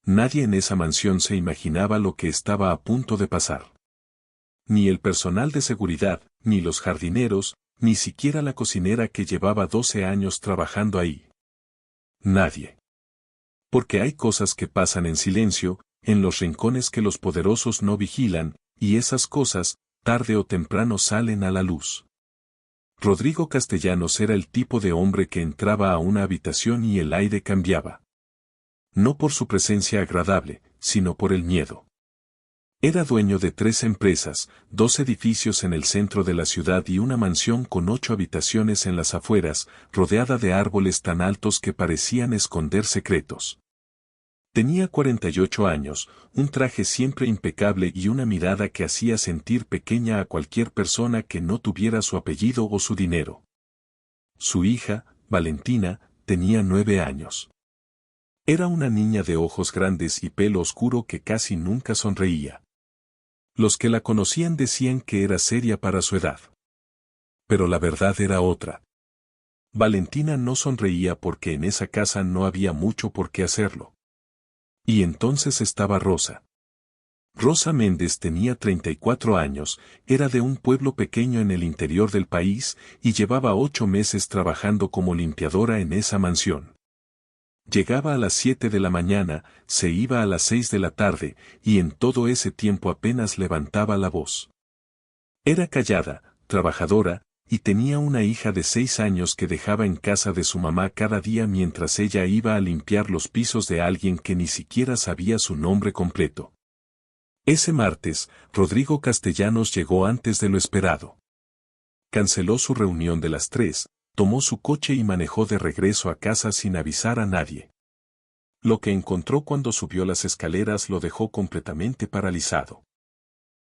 Nadie en esa mansión se imaginaba lo que estaba a punto de pasar. Ni el personal de seguridad, ni los jardineros, ni siquiera la cocinera que llevaba 12 años trabajando ahí. Nadie. Porque hay cosas que pasan en silencio, en los rincones que los poderosos no vigilan, y esas cosas, tarde o temprano salen a la luz. Rodrigo Castellanos era el tipo de hombre que entraba a una habitación y el aire cambiaba. No por su presencia agradable, sino por el miedo. Era dueño de 3 empresas, 2 edificios en el centro de la ciudad y una mansión con 8 habitaciones en las afueras, rodeada de árboles tan altos que parecían esconder secretos. Tenía 48 años, un traje siempre impecable y una mirada que hacía sentir pequeña a cualquier persona que no tuviera su apellido o su dinero. Su hija, Valentina, tenía 9 años. Era una niña de ojos grandes y pelo oscuro que casi nunca sonreía. Los que la conocían decían que era seria para su edad. Pero la verdad era otra. Valentina no sonreía porque en esa casa no había mucho por qué hacerlo. Y entonces estaba Rosa. Rosa Méndez tenía 34 años, era de un pueblo pequeño en el interior del país y llevaba 8 meses trabajando como limpiadora en esa mansión. Llegaba a las 7 de la mañana, se iba a las 6 de la tarde, y en todo ese tiempo apenas levantaba la voz. Era callada, trabajadora, y tenía una hija de 6 años que dejaba en casa de su mamá cada día mientras ella iba a limpiar los pisos de alguien que ni siquiera sabía su nombre completo. Ese martes, Rodrigo Castellanos llegó antes de lo esperado. Canceló su reunión de las 3, tomó su coche y manejó de regreso a casa sin avisar a nadie. Lo que encontró cuando subió las escaleras lo dejó completamente paralizado.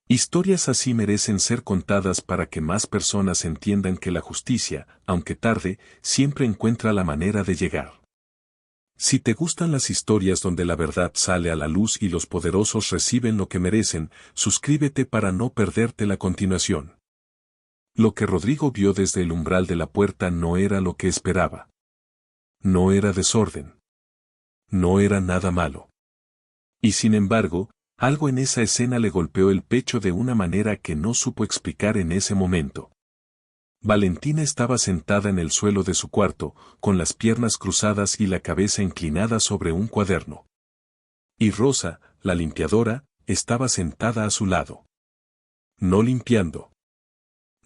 Historias así merecen ser contadas para que más personas entiendan que la justicia, aunque tarde, siempre encuentra la manera de llegar. Si te gustan las historias donde la verdad sale a la luz y los poderosos reciben lo que merecen, suscríbete para no perderte la continuación. Lo que Rodrigo vio desde el umbral de la puerta no era lo que esperaba. No era desorden. No era nada malo. Y sin embargo, algo en esa escena le golpeó el pecho de una manera que no supo explicar en ese momento. Valentina estaba sentada en el suelo de su cuarto, con las piernas cruzadas y la cabeza inclinada sobre un cuaderno. Y Rosa, la limpiadora, estaba sentada a su lado. No limpiando.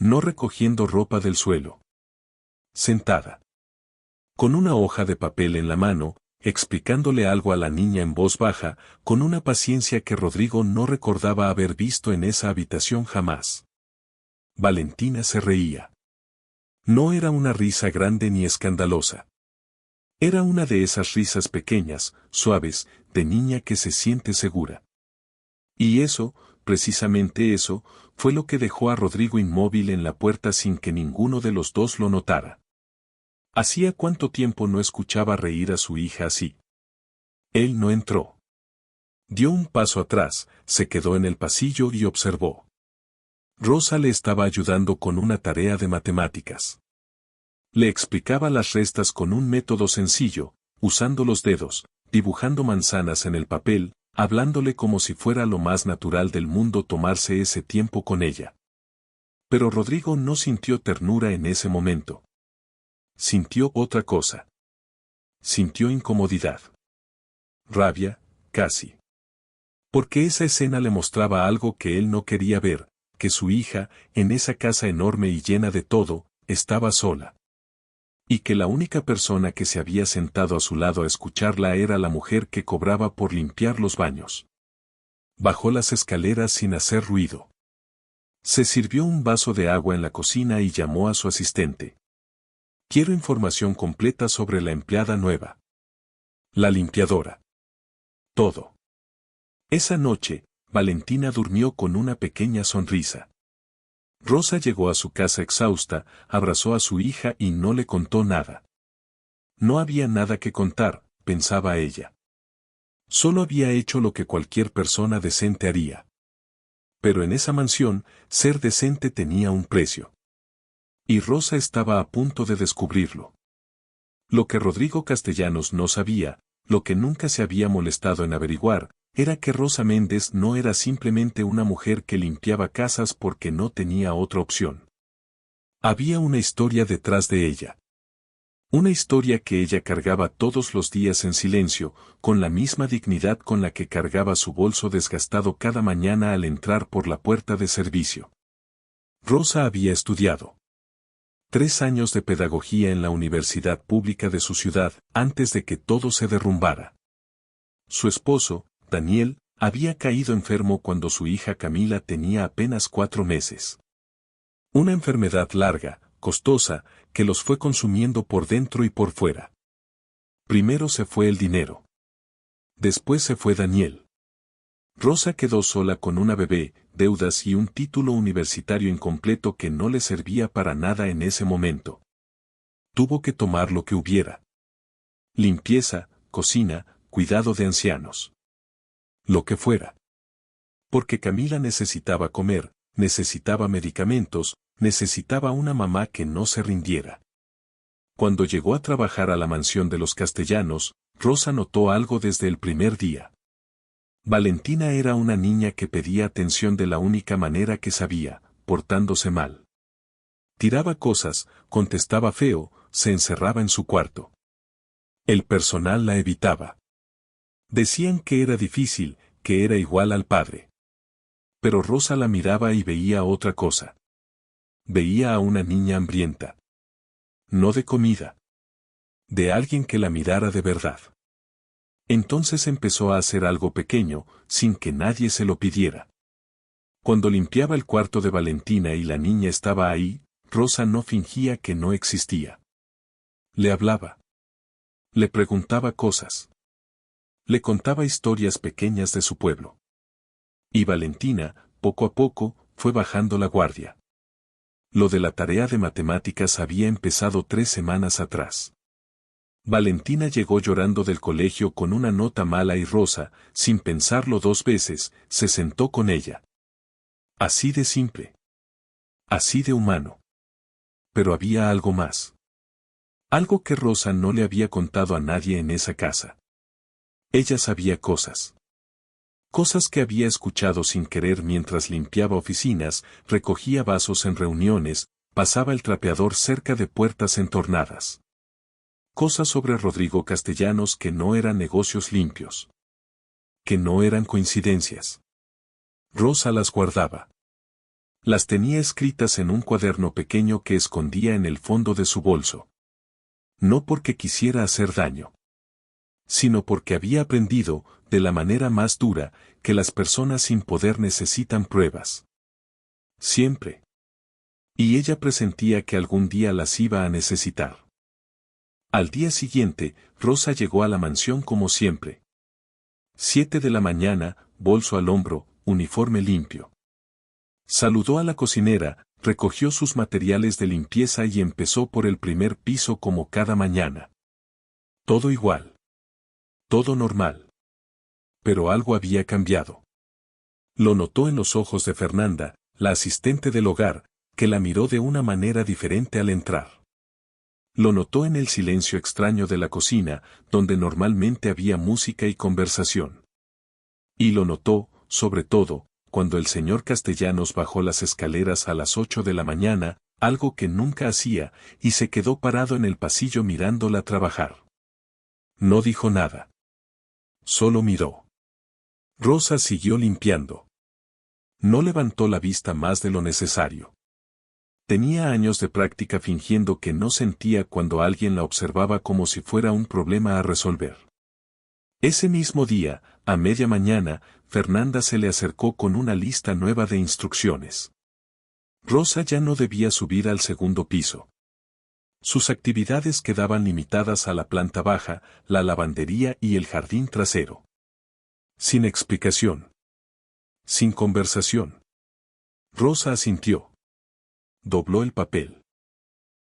No recogiendo ropa del suelo. Sentada. Con una hoja de papel en la mano, explicándole algo a la niña en voz baja, con una paciencia que Rodrigo no recordaba haber visto en esa habitación jamás. Valentina se reía. No era una risa grande ni escandalosa. Era una de esas risas pequeñas, suaves, de niña que se siente segura. Y eso, precisamente eso, fue lo que dejó a Rodrigo inmóvil en la puerta sin que ninguno de los dos lo notara. Hacía cuánto tiempo no escuchaba reír a su hija así. Él no entró. Dio un paso atrás, se quedó en el pasillo y observó. Rosa le estaba ayudando con una tarea de matemáticas. Le explicaba las restas con un método sencillo, usando los dedos, dibujando manzanas en el papel, hablándole como si fuera lo más natural del mundo tomarse ese tiempo con ella. Pero Rodrigo no sintió ternura en ese momento. Sintió otra cosa. Sintió incomodidad. Rabia, casi. Porque esa escena le mostraba algo que él no quería ver, que su hija, en esa casa enorme y llena de todo, estaba sola. Y que la única persona que se había sentado a su lado a escucharla era la mujer que cobraba por limpiar los baños. Bajó las escaleras sin hacer ruido. Se sirvió un vaso de agua en la cocina y llamó a su asistente. Quiero información completa sobre la empleada nueva. La limpiadora. Todo. Esa noche, Valentina durmió con una pequeña sonrisa. Rosa llegó a su casa exhausta, abrazó a su hija y no le contó nada. No había nada que contar, pensaba ella. Solo había hecho lo que cualquier persona decente haría. Pero en esa mansión, ser decente tenía un precio. Y Rosa estaba a punto de descubrirlo. Lo que Rodrigo Castellanos no sabía, Lo que nunca se había molestado en averiguar, era que Rosa Méndez no era simplemente una mujer que limpiaba casas porque no tenía otra opción. Había una historia detrás de ella. Una historia que ella cargaba todos los días en silencio, con la misma dignidad con la que cargaba su bolso desgastado cada mañana al entrar por la puerta de servicio. Rosa había estudiado 3 años de pedagogía en la universidad pública de su ciudad antes de que todo se derrumbara. Su esposo, Daniel, había caído enfermo cuando su hija Camila tenía apenas 4 meses. Una enfermedad larga, costosa, que los fue consumiendo por dentro y por fuera. Primero se fue el dinero. Después se fue Daniel. Rosa quedó sola con una bebé, deudas y un título universitario incompleto que no le servía para nada en ese momento. Tuvo que tomar lo que hubiera. Limpieza, cocina, cuidado de ancianos. Lo que fuera. Porque Camila necesitaba comer, necesitaba medicamentos, necesitaba una mamá que no se rindiera. Cuando llegó a trabajar a la mansión de los Castellanos, Rosa notó algo desde el primer día. Valentina era una niña que pedía atención de la única manera que sabía, portándose mal. Tiraba cosas, contestaba feo, se encerraba en su cuarto. El personal la evitaba. Decían que era difícil, que era igual al padre. Pero Rosa la miraba y veía otra cosa. Veía a una niña hambrienta. No de comida. De alguien que la mirara de verdad. Entonces empezó a hacer algo pequeño, sin que nadie se lo pidiera. Cuando limpiaba el cuarto de Valentina y la niña estaba ahí, Rosa no fingía que no existía. Le hablaba. Le preguntaba cosas. Le contaba historias pequeñas de su pueblo. Y Valentina, poco a poco, fue bajando la guardia. Lo de la tarea de matemáticas había empezado 3 semanas atrás. Valentina llegó llorando del colegio con una nota mala y Rosa, sin pensarlo 2 veces, se sentó con ella. Así de simple. Así de humano. Pero había algo más. Algo que Rosa no le había contado a nadie en esa casa. Ella sabía cosas. Cosas que había escuchado sin querer mientras limpiaba oficinas, recogía vasos en reuniones, pasaba el trapeador cerca de puertas entornadas. Cosas sobre Rodrigo Castellanos que no eran negocios limpios. Que no eran coincidencias. Rosa las guardaba. Las tenía escritas en un cuaderno pequeño que escondía en el fondo de su bolso. No porque quisiera hacer daño, sino porque había aprendido, de la manera más dura, que las personas sin poder necesitan pruebas. Siempre. Y ella presentía que algún día las iba a necesitar. Al día siguiente, Rosa llegó a la mansión como siempre. 7 de la mañana, bolso al hombro, uniforme limpio. Saludó a la cocinera, recogió sus materiales de limpieza y empezó por el primer piso como cada mañana. Todo igual. Todo normal. Pero algo había cambiado. Lo notó en los ojos de Fernanda, la asistente del hogar, que la miró de una manera diferente al entrar. Lo notó en el silencio extraño de la cocina, donde normalmente había música y conversación. Y lo notó, sobre todo, cuando el señor Castellanos bajó las escaleras a las 8 de la mañana, algo que nunca hacía, y se quedó parado en el pasillo mirándola trabajar. No dijo nada. Solo miró. Rosa siguió limpiando. No levantó la vista más de lo necesario. Tenía años de práctica fingiendo que no sentía cuando alguien la observaba como si fuera un problema a resolver. Ese mismo día, a media mañana, Fernanda se le acercó con una lista nueva de instrucciones. Rosa ya no debía subir al segundo piso. Sus actividades quedaban limitadas a la planta baja, la lavandería y el jardín trasero. Sin explicación. Sin conversación. Rosa asintió. Dobló el papel.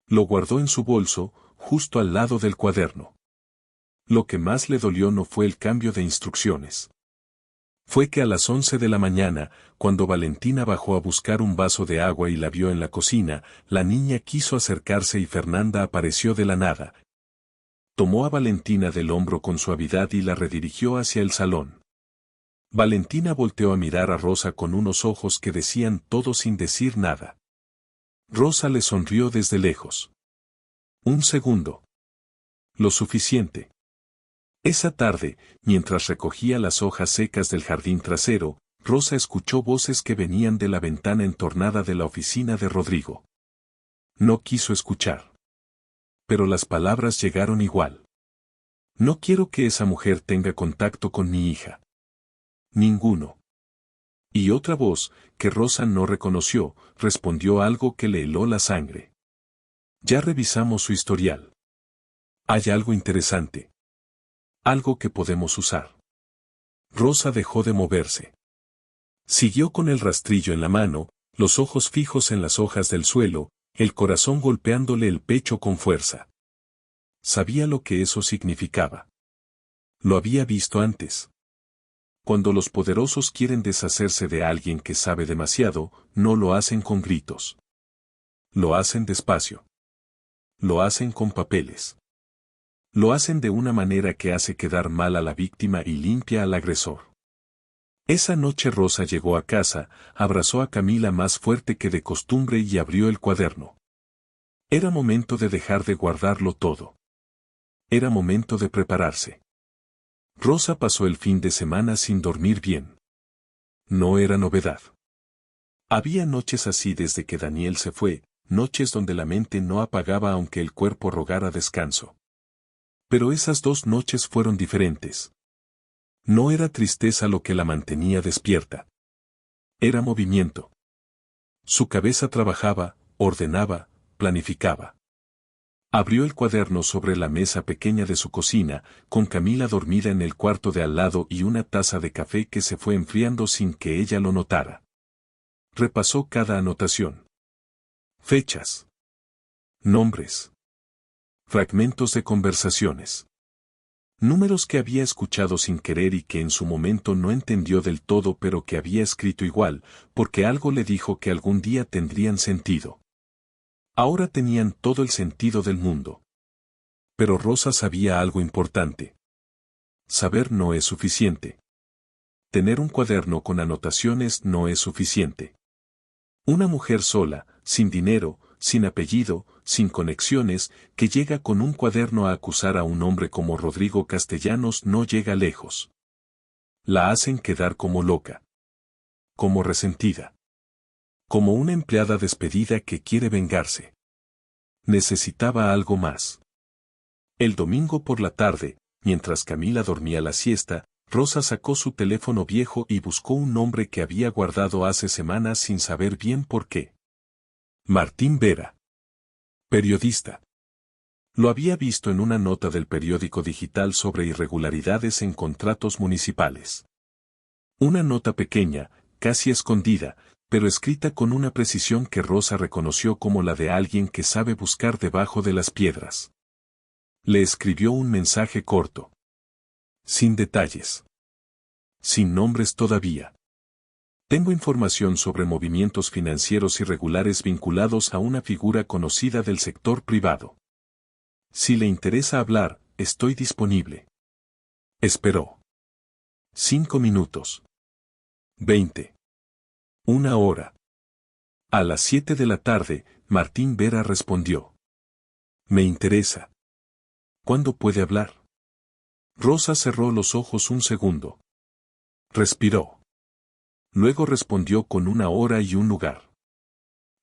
Lo guardó en su bolso, justo al lado del cuaderno. Lo que más le dolió no fue el cambio de instrucciones. Fue que a las 11 de la mañana, cuando Valentina bajó a buscar un vaso de agua y la vio en la cocina, la niña quiso acercarse y Fernanda apareció de la nada. Tomó a Valentina del hombro con suavidad y la redirigió hacia el salón. Valentina volteó a mirar a Rosa con unos ojos que decían todo sin decir nada. Rosa le sonrió desde lejos. Un segundo. Lo suficiente. Esa tarde, mientras recogía las hojas secas del jardín trasero, Rosa escuchó voces que venían de la ventana entornada de la oficina de Rodrigo. No quiso escuchar. Pero las palabras llegaron igual. No quiero que esa mujer tenga contacto con mi hija. Ninguno. Y otra voz, que Rosa no reconoció, respondió algo que le heló la sangre. Ya revisamos su historial. Hay algo interesante. Algo que podemos usar. Rosa dejó de moverse. Siguió con el rastrillo en la mano, los ojos fijos en las hojas del suelo, el corazón golpeándole el pecho con fuerza. Sabía lo que eso significaba. Lo había visto antes. Cuando los poderosos quieren deshacerse de alguien que sabe demasiado, no lo hacen con gritos. Lo hacen despacio. Lo hacen con papeles. Lo hacen de una manera que hace quedar mal a la víctima y limpia al agresor. Esa noche Rosa llegó a casa, abrazó a Camila más fuerte que de costumbre y abrió el cuaderno. Era momento de dejar de guardarlo todo. Era momento de prepararse. Rosa pasó el fin de semana sin dormir bien. No era novedad. Había noches así desde que Daniel se fue, noches donde la mente no apagaba aunque el cuerpo rogara descanso. Pero esas 2 noches fueron diferentes. No era tristeza lo que la mantenía despierta. Era movimiento. Su cabeza trabajaba, ordenaba, planificaba. Abrió el cuaderno sobre la mesa pequeña de su cocina, con Camila dormida en el cuarto de al lado y una taza de café que se fue enfriando sin que ella lo notara. Repasó cada anotación. Fechas. Nombres. Fragmentos de conversaciones. Números que había escuchado sin querer y que en su momento no entendió del todo pero que había escrito igual, porque algo le dijo que algún día tendrían sentido. Ahora tenían todo el sentido del mundo. Pero Rosa sabía algo importante. Saber no es suficiente. Tener un cuaderno con anotaciones no es suficiente. Una mujer sola, sin dinero, sin apellido, sin conexiones, que llega con un cuaderno a acusar a un hombre como Rodrigo Castellanos no llega lejos. La hacen quedar como loca. Como resentida. Como una empleada despedida que quiere vengarse. Necesitaba algo más. El domingo por la tarde, mientras Camila dormía la siesta, Rosa sacó su teléfono viejo y buscó un nombre que había guardado hace semanas sin saber bien por qué. Martín Vera. Periodista. Lo había visto en una nota del periódico digital sobre irregularidades en contratos municipales. Una nota pequeña, casi escondida, pero escrita con una precisión que Rosa reconoció como la de alguien que sabe buscar debajo de las piedras. Le escribió un mensaje corto. Sin detalles. Sin nombres todavía. Tengo información sobre movimientos financieros irregulares vinculados a una figura conocida del sector privado. Si le interesa hablar, estoy disponible. Esperó. 5 minutos. 20. 1 hora. A las 7 de la tarde, Martín Vera respondió. Me interesa. ¿Cuándo puede hablar? Rosa cerró los ojos un segundo. Respiró. Luego respondió con 1 hora y un lugar.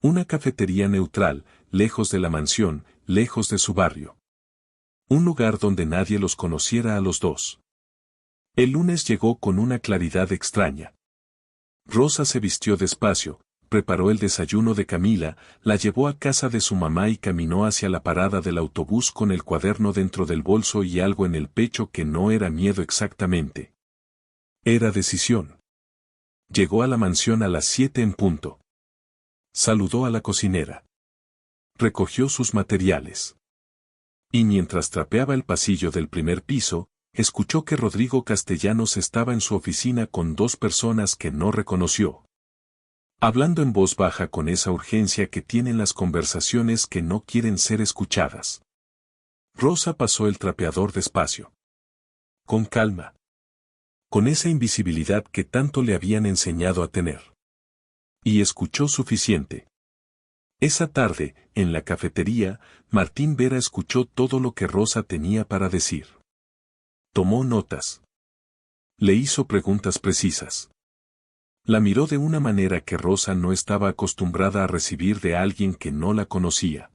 Una cafetería neutral, lejos de la mansión, lejos de su barrio. Un lugar donde nadie los conociera a los dos. El lunes llegó con una claridad extraña. Rosa se vistió despacio, preparó el desayuno de Camila, la llevó a casa de su mamá y caminó hacia la parada del autobús con el cuaderno dentro del bolso y algo en el pecho que no era miedo exactamente. Era decisión. Llegó a la mansión a las 7 en punto. Saludó a la cocinera. Recogió sus materiales. Y mientras trapeaba el pasillo del primer piso, escuchó que Rodrigo Castellanos estaba en su oficina con 2 personas que no reconoció. Hablando en voz baja con esa urgencia que tienen las conversaciones que no quieren ser escuchadas. Rosa pasó el trapeador despacio. Con calma. Con esa invisibilidad que tanto le habían enseñado a tener. Y escuchó suficiente. Esa tarde, en la cafetería, Martín Vera escuchó todo lo que Rosa tenía para decir. Tomó notas. Le hizo preguntas precisas. La miró de una manera que Rosa no estaba acostumbrada a recibir de alguien que no la conocía.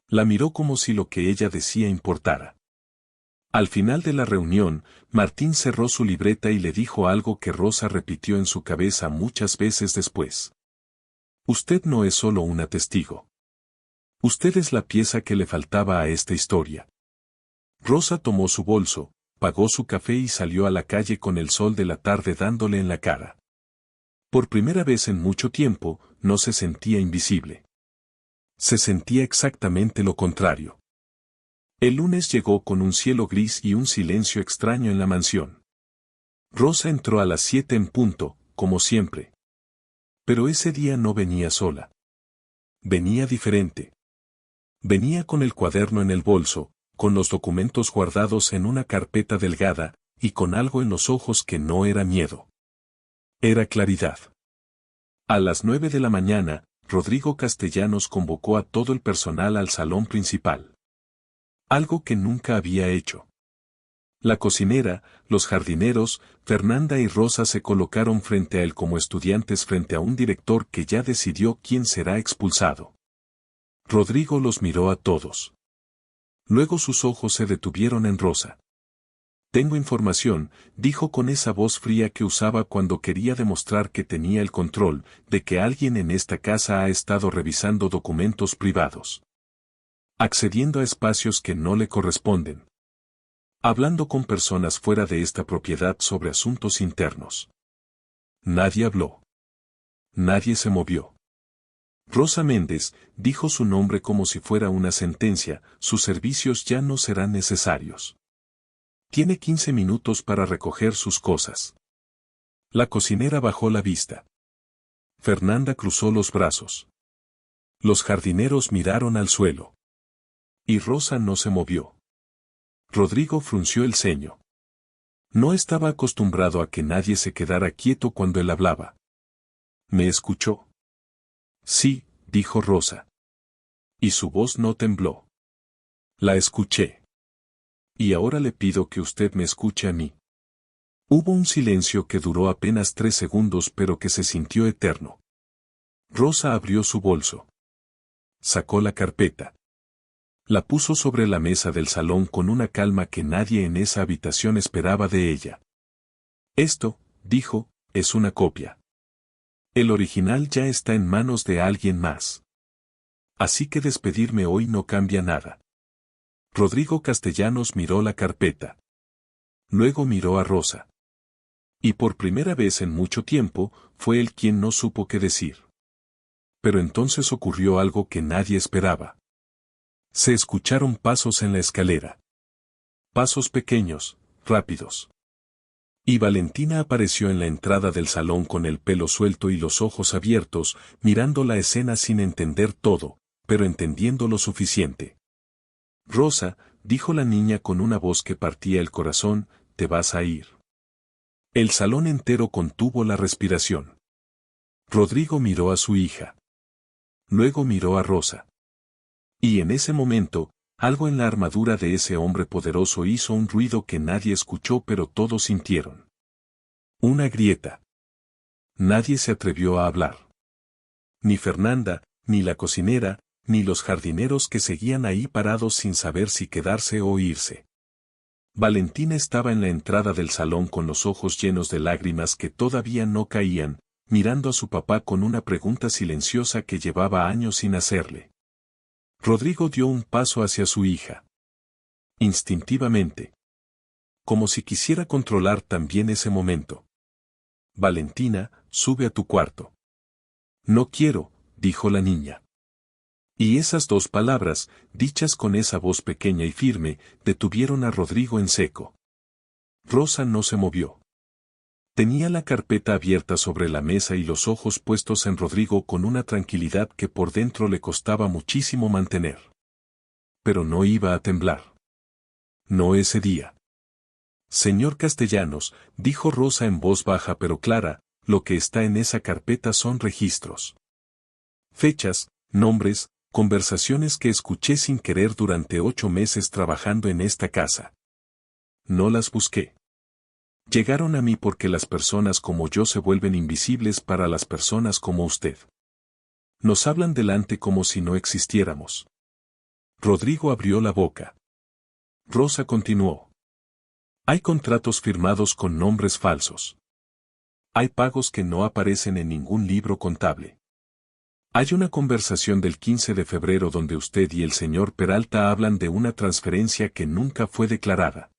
La miró como si lo que ella decía importara. Al final de la reunión, Martín cerró su libreta y le dijo algo que Rosa repitió en su cabeza muchas veces después. Usted no es solo una testigo. Usted es la pieza que le faltaba a esta historia. Rosa tomó su bolso, pagó su café y salió a la calle con el sol de la tarde dándole en la cara. Por primera vez en mucho tiempo, no se sentía invisible. Se sentía exactamente lo contrario. El lunes llegó con un cielo gris y un silencio extraño en la mansión. Rosa entró a las 7 en punto, como siempre. Pero ese día no venía sola. Venía diferente. Venía con el cuaderno en el bolso, con los documentos guardados en una carpeta delgada, y con algo en los ojos que no era miedo. Era claridad. A las 9 de la mañana, Rodrigo Castellanos convocó a todo el personal al salón principal. Algo que nunca había hecho. La cocinera, los jardineros, Fernanda y Rosa se colocaron frente a él como estudiantes frente a un director que ya decidió quién será expulsado. Rodrigo los miró a todos. Luego sus ojos se detuvieron en Rosa. Tengo información, dijo con esa voz fría que usaba cuando quería demostrar que tenía el control, de que alguien en esta casa ha estado revisando documentos privados. Accediendo a espacios que no le corresponden. Hablando con personas fuera de esta propiedad sobre asuntos internos. Nadie habló. Nadie se movió. Rosa Méndez dijo su nombre como si fuera una sentencia, sus servicios ya no serán necesarios. Tiene 15 minutos para recoger sus cosas. La cocinera bajó la vista. Fernanda cruzó los brazos. Los jardineros miraron al suelo. Y Rosa no se movió. Rodrigo frunció el ceño. No estaba acostumbrado a que nadie se quedara quieto cuando él hablaba. ¿Me escuchó? Sí, dijo Rosa. Y su voz no tembló. La escuché. Y ahora le pido que usted me escuche a mí. Hubo un silencio que duró apenas 3 segundos pero que se sintió eterno. Rosa abrió su bolso. Sacó la carpeta. La puso sobre la mesa del salón con una calma que nadie en esa habitación esperaba de ella. Esto, dijo, es una copia. El original ya está en manos de alguien más. Así que despedirme hoy no cambia nada. Rodrigo Castellanos miró la carpeta. Luego miró a Rosa. Y por primera vez en mucho tiempo, fue él quien no supo qué decir. Pero entonces ocurrió algo que nadie esperaba. Se escucharon pasos en la escalera. Pasos pequeños, rápidos. Y Valentina apareció en la entrada del salón con el pelo suelto y los ojos abiertos, mirando la escena sin entender todo, pero entendiendo lo suficiente. Rosa, dijo la niña con una voz que partía el corazón, te vas a ir. El salón entero contuvo la respiración. Rodrigo miró a su hija. Luego miró a Rosa. Y en ese momento, algo en la armadura de ese hombre poderoso hizo un ruido que nadie escuchó pero todos sintieron. Una grieta. Nadie se atrevió a hablar. Ni Fernanda, ni la cocinera, ni los jardineros que seguían ahí parados sin saber si quedarse o irse. Valentina estaba en la entrada del salón con los ojos llenos de lágrimas que todavía no caían, mirando a su papá con una pregunta silenciosa que llevaba años sin hacerle. Rodrigo dio un paso hacia su hija. Instintivamente. Como si quisiera controlar también ese momento. Valentina, sube a tu cuarto. No quiero, dijo la niña. Y esas 2 palabras, dichas con esa voz pequeña y firme, detuvieron a Rodrigo en seco. Rosa no se movió. Tenía la carpeta abierta sobre la mesa y los ojos puestos en Rodrigo con una tranquilidad que por dentro le costaba muchísimo mantener. Pero no iba a temblar. no ese día. Señor Castellanos, dijo Rosa en voz baja pero clara, lo que está en esa carpeta son registros. Fechas, nombres, conversaciones que escuché sin querer durante 8 meses trabajando en esta casa. No las busqué. Llegaron a mí porque las personas como yo se vuelven invisibles para las personas como usted. Nos hablan delante como si no existiéramos. Rodrigo abrió la boca. Rosa continuó. Hay contratos firmados con nombres falsos. Hay pagos que no aparecen en ningún libro contable. Hay una conversación del 15 de febrero donde usted y el señor Peralta hablan de una transferencia que nunca fue declarada.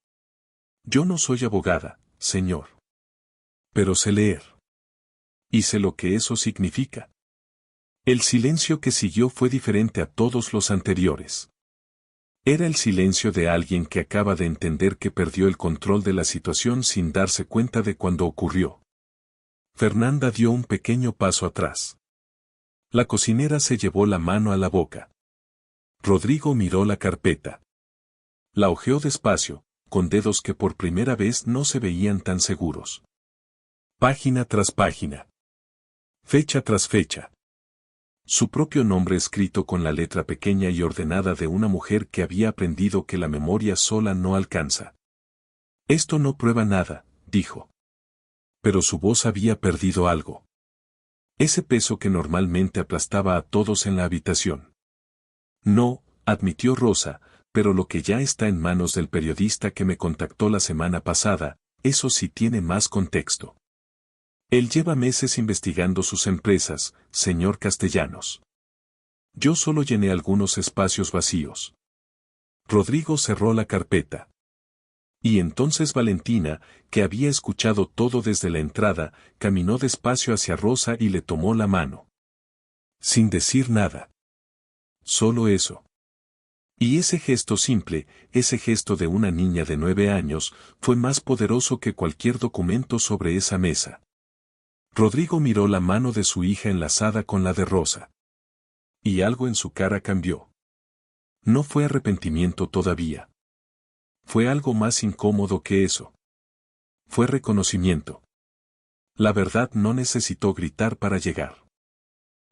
Yo no soy abogada, señor. Pero sé leer. Y sé lo que eso significa. El silencio que siguió fue diferente a todos los anteriores. Era el silencio de alguien que acaba de entender que perdió el control de la situación sin darse cuenta de cuando ocurrió. Fernanda dio un pequeño paso atrás. La cocinera se llevó la mano a la boca. Rodrigo miró la carpeta. La hojeó despacio, con dedos que por primera vez no se veían tan seguros. Página tras página. Fecha tras fecha. Su propio nombre escrito con la letra pequeña y ordenada de una mujer que había aprendido que la memoria sola no alcanza. Esto no prueba nada, dijo. Pero su voz había perdido algo. Ese peso que normalmente aplastaba a todos en la habitación. No, admitió Rosa, pero lo que ya está en manos del periodista que me contactó la semana pasada, eso sí tiene más contexto. Él lleva meses investigando sus empresas, señor Castellanos. Yo solo llené algunos espacios vacíos. Rodrigo cerró la carpeta. Y entonces Valentina, que había escuchado todo desde la entrada, caminó despacio hacia Rosa y le tomó la mano. Sin decir nada. Solo eso. Y ese gesto simple, ese gesto de una niña de 9 años, fue más poderoso que cualquier documento sobre esa mesa. Rodrigo miró la mano de su hija enlazada con la de Rosa. Y algo en su cara cambió. No fue arrepentimiento todavía. Fue algo más incómodo que eso. Fue reconocimiento. La verdad no necesitó gritar para llegar.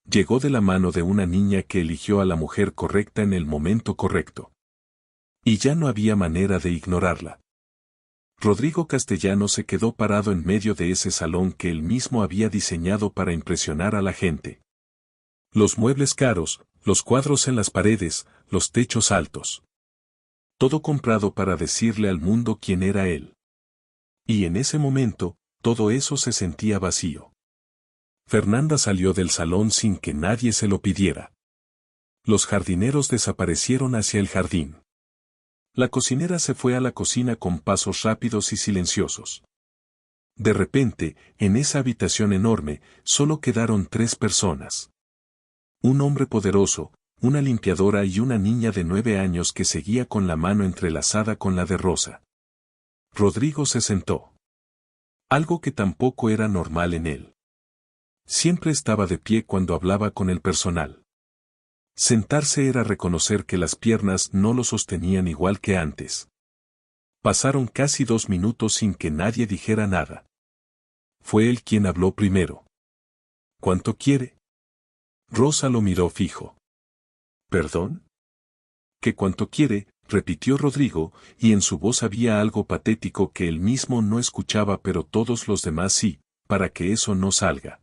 Llegó de la mano de una niña que eligió a la mujer correcta en el momento correcto. Y ya no había manera de ignorarla. Rodrigo Castellanos se quedó parado en medio de ese salón que él mismo había diseñado para impresionar a la gente. Los muebles caros, los cuadros en las paredes, los techos altos. Todo comprado para decirle al mundo quién era él. Y en ese momento, todo eso se sentía vacío. Fernanda salió del salón sin que nadie se lo pidiera. Los jardineros desaparecieron hacia el jardín. La cocinera se fue a la cocina con pasos rápidos y silenciosos. De repente, en esa habitación enorme, solo quedaron 3 personas. Un hombre poderoso, una limpiadora y una niña de 9 años que seguía con la mano entrelazada con la de Rosa. Rodrigo se sentó. Algo que tampoco era normal en él. Siempre estaba de pie cuando hablaba con el personal. Sentarse era reconocer que las piernas no lo sostenían igual que antes. Pasaron casi 2 minutos sin que nadie dijera nada. Fue él quien habló primero. ¿Cuánto quiere? Rosa lo miró fijo. ¿Perdón? ¿Qué cuánto quiere? Repitió Rodrigo, y en su voz había algo patético que él mismo no escuchaba pero todos los demás sí, para que eso no salga.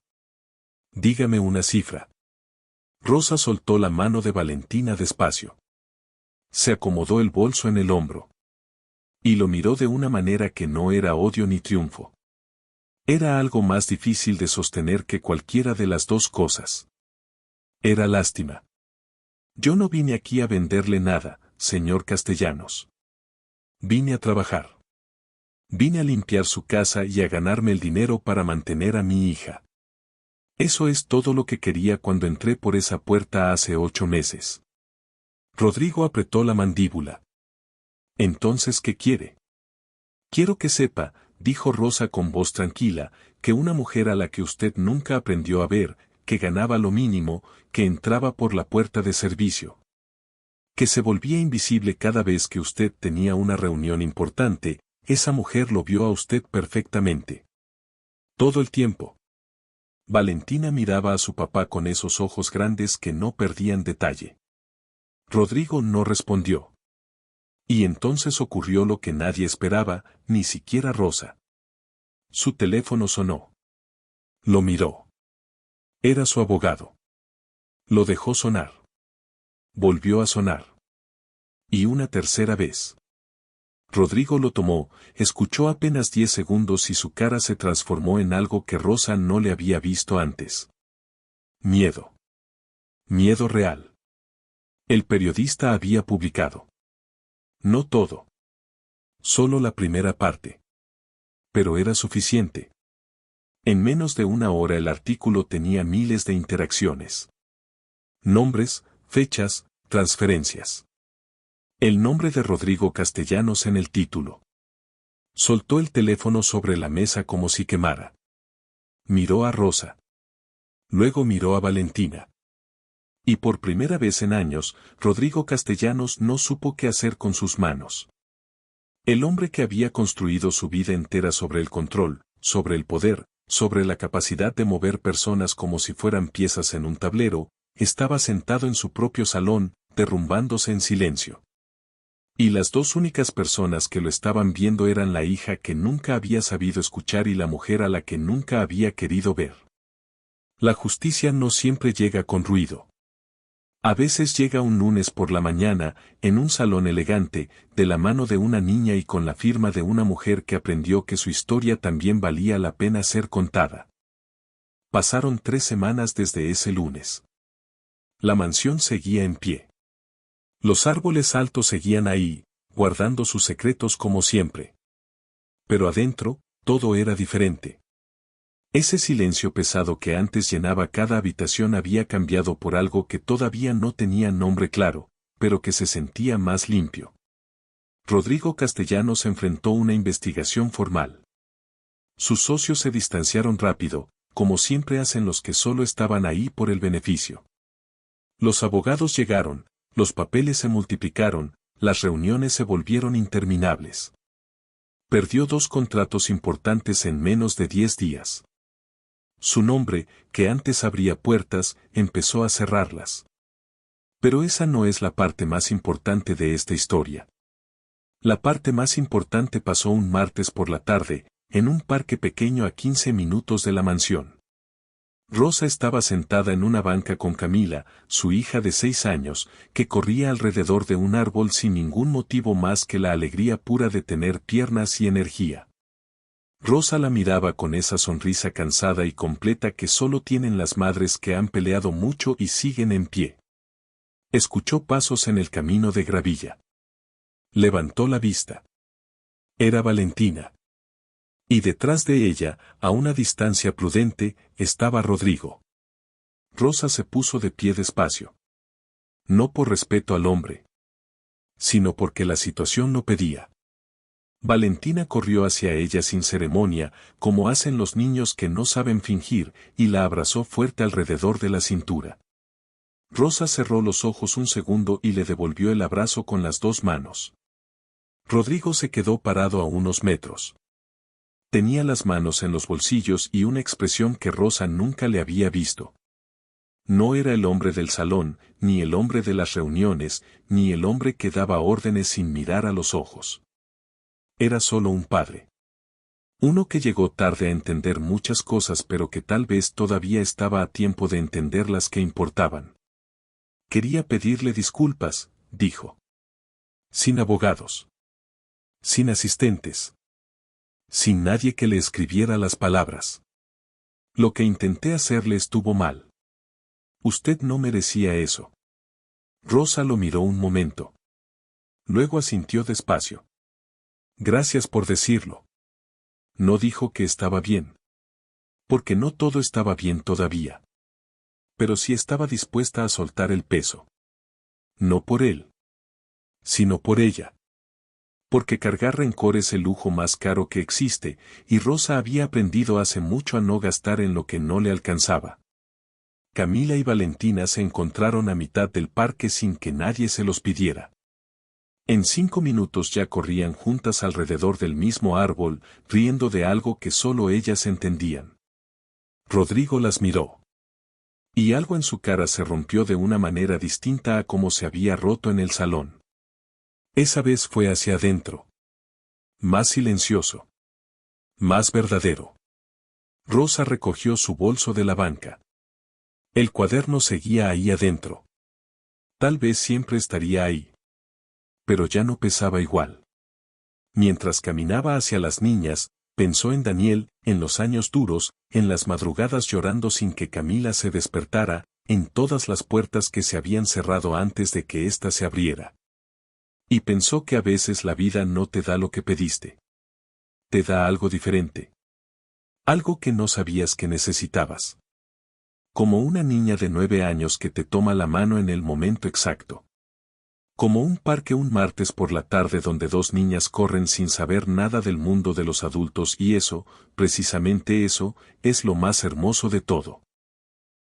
Dígame una cifra. Rosa soltó la mano de Valentina despacio. Se acomodó el bolso en el hombro. Y lo miró de una manera que no era odio ni triunfo. Era algo más difícil de sostener que cualquiera de las dos cosas. Era lástima. Yo no vine aquí a venderle nada, señor Castellanos. Vine a trabajar. Vine a limpiar su casa y a ganarme el dinero para mantener a mi hija. Eso es todo lo que quería cuando entré por esa puerta hace 8 meses. Rodrigo apretó la mandíbula. Entonces, ¿qué quiere? Quiero que sepa, dijo Rosa con voz tranquila, que una mujer a la que usted nunca aprendió a ver, que ganaba lo mínimo, que entraba por la puerta de servicio. Que se volvía invisible cada vez que usted tenía una reunión importante, esa mujer lo vio a usted perfectamente. Todo el tiempo. Valentina miraba a su papá con esos ojos grandes que no perdían detalle. Rodrigo no respondió. Y entonces ocurrió lo que nadie esperaba, ni siquiera Rosa. Su teléfono sonó. Lo miró. Era su abogado. Lo dejó sonar. Volvió a sonar. Y una tercera vez. Rodrigo lo tomó, escuchó apenas 10 segundos y su cara se transformó en algo que Rosa no le había visto antes. Miedo. Miedo real. El periodista había publicado. No todo. Solo la primera parte. Pero era suficiente. En menos de una hora el artículo tenía miles de interacciones. Nombres, fechas, transferencias. El nombre de Rodrigo Castellanos en el título. Soltó el teléfono sobre la mesa como si quemara. Miró a Rosa. Luego miró a Valentina. Y por primera vez en años, Rodrigo Castellanos no supo qué hacer con sus manos. El hombre que había construido su vida entera sobre el control, sobre el poder, sobre la capacidad de mover personas como si fueran piezas en un tablero, estaba sentado en su propio salón, derrumbándose en silencio. Y las dos únicas personas que lo estaban viendo eran la hija que nunca había sabido escuchar y la mujer a la que nunca había querido ver. La justicia no siempre llega con ruido. A veces llega un lunes por la mañana, en un salón elegante, de la mano de una niña y con la firma de una mujer que aprendió que su historia también valía la pena ser contada. Pasaron 3 semanas desde ese lunes. La mansión seguía en pie. Los árboles altos seguían ahí, guardando sus secretos como siempre. Pero adentro, todo era diferente. Ese silencio pesado que antes llenaba cada habitación había cambiado por algo que todavía no tenía nombre claro, pero que se sentía más limpio. Rodrigo Castellanos enfrentó una investigación formal. Sus socios se distanciaron rápido, como siempre hacen los que solo estaban ahí por el beneficio. Los abogados llegaron, los papeles se multiplicaron, las reuniones se volvieron interminables. Perdió 2 contratos importantes en menos de 10 días. Su nombre, que antes abría puertas, empezó a cerrarlas. Pero esa no es la parte más importante de esta historia. La parte más importante pasó un martes por la tarde, en un parque pequeño a 15 minutos de la mansión. Rosa estaba sentada en una banca con Camila, su hija de 6 años, que corría alrededor de un árbol sin ningún motivo más que la alegría pura de tener piernas y energía. Rosa la miraba con esa sonrisa cansada y completa que solo tienen las madres que han peleado mucho y siguen en pie. Escuchó pasos en el camino de gravilla. Levantó la vista. Era Valentina. Y detrás de ella, a una distancia prudente, estaba Rodrigo. Rosa se puso de pie despacio. No por respeto al hombre, sino porque la situación lo pedía. Valentina corrió hacia ella sin ceremonia, como hacen los niños que no saben fingir, y la abrazó fuerte alrededor de la cintura. Rosa cerró los ojos un segundo y le devolvió el abrazo con las 2 manos. Rodrigo se quedó parado a unos metros. Tenía las manos en los bolsillos y una expresión que Rosa nunca le había visto. No era el hombre del salón, ni el hombre de las reuniones, ni el hombre que daba órdenes sin mirar a los ojos. Era solo un padre. Uno que llegó tarde a entender muchas cosas pero que tal vez todavía estaba a tiempo de entender las que importaban. Quería pedirle disculpas, dijo. Sin abogados. Sin asistentes. Sin nadie que le escribiera las palabras. Lo que intenté hacerle estuvo mal. Usted no merecía eso. Rosa lo miró un momento. Luego asintió despacio. Gracias por decirlo. No dijo que estaba bien. Porque no todo estaba bien todavía. Pero sí estaba dispuesta a soltar el peso. No por él. Sino por ella. Porque cargar rencor es el lujo más caro que existe, y Rosa había aprendido hace mucho a no gastar en lo que no le alcanzaba. Camila y Valentina se encontraron a mitad del parque sin que nadie se los pidiera. En 5 minutos ya corrían juntas alrededor del mismo árbol, riendo de algo que solo ellas entendían. Rodrigo las miró. Y algo en su cara se rompió de una manera distinta a como se había roto en el salón. Esa vez fue hacia adentro. Más silencioso. Más verdadero. Rosa recogió su bolso de la banca. El cuaderno seguía ahí adentro. Tal vez siempre estaría ahí. Pero ya no pesaba igual. Mientras caminaba hacia las niñas, pensó en Daniel, en los años duros, en las madrugadas llorando sin que Camila se despertara, en todas las puertas que se habían cerrado antes de que ésta se abriera. Y pensó que a veces la vida no te da lo que pediste. Te da algo diferente. Algo que no sabías que necesitabas. Como una niña de 9 años que te toma la mano en el momento exacto. Como un parque un martes por la tarde donde 2 niñas corren sin saber nada del mundo de los adultos y eso, precisamente eso, es lo más hermoso de todo.